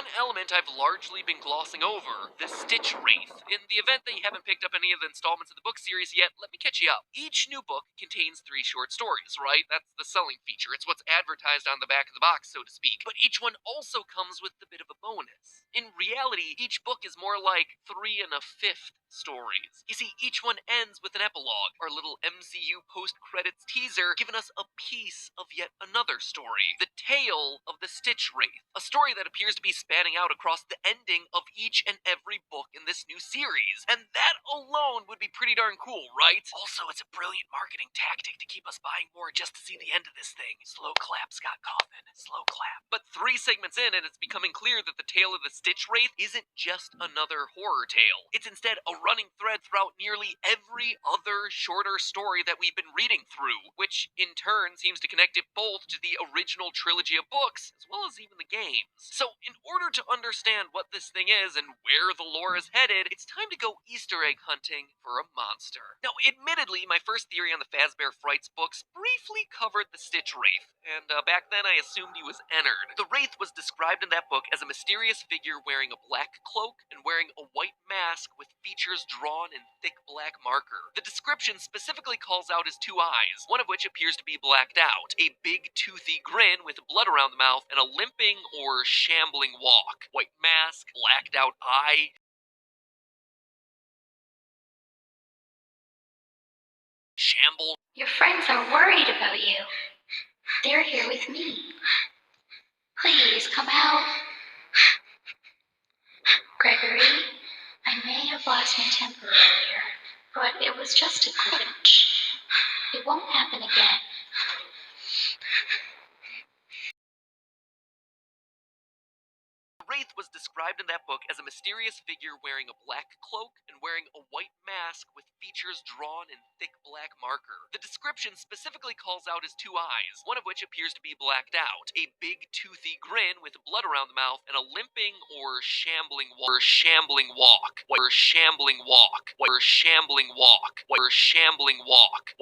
One element I've largely been glossing over, the Stitch Wraith. In the event that you haven't picked up any of the installments of the book series yet, let me catch you up. Each new book contains 3 short stories, right? That's the selling feature. It's what's advertised on the back of the box, so to speak. But each one also comes with a bit of a bonus. In reality, each book is more like 3 1/5 stories. You see, each one ends with an epilogue, our little MCU post-credits teaser, giving us a piece of yet another story. The tale of the Stitch Wraith, a story that appears to be spanning out across the ending of each and every book in this new series. And that alone would be pretty darn cool, right? Also, it's a brilliant marketing tactic to keep us buying more just to see the end of this thing. Slow clap, Scott Coffin. Slow clap. But 3 segments in, and it's becoming clear that the tale of the Stitch Wraith isn't just another horror tale. It's instead a running thread throughout nearly every other shorter story that we've been reading through, which in turn seems to connect it both to the original trilogy of books, as well as even the games. So, in order to understand what this thing is and where the lore is headed, it's time to go Easter egg hunting for a monster. Now, admittedly, my first theory on the Fazbear Frights books briefly covered the Stitch Wraith, and back then I assumed he was Ennard. The Wraith was described in that book as a mysterious figure wearing a black cloak and wearing a white mask with features drawn in thick black marker. The description specifically calls out his 2 eyes, one of which appears to be blacked out, a big toothy grin with blood around the mouth, and a limping or shambling walk. White mask, blacked out eye. Shamble. Your friends are worried about you. They're here with me. Please come out. Gregory, I may have lost my temper earlier, but it was just a glitch. It won't happen again. The Wraith was described in that book as a mysterious figure wearing a black cloak and wearing a white mask with features drawn in thick black marker. The description specifically calls out his 2 eyes, one of which appears to be blacked out, a big toothy grin with blood around the mouth, and a limping or shambling walk. Or shambling walk. Or shambling walk. Or shambling walk. Or shambling walk.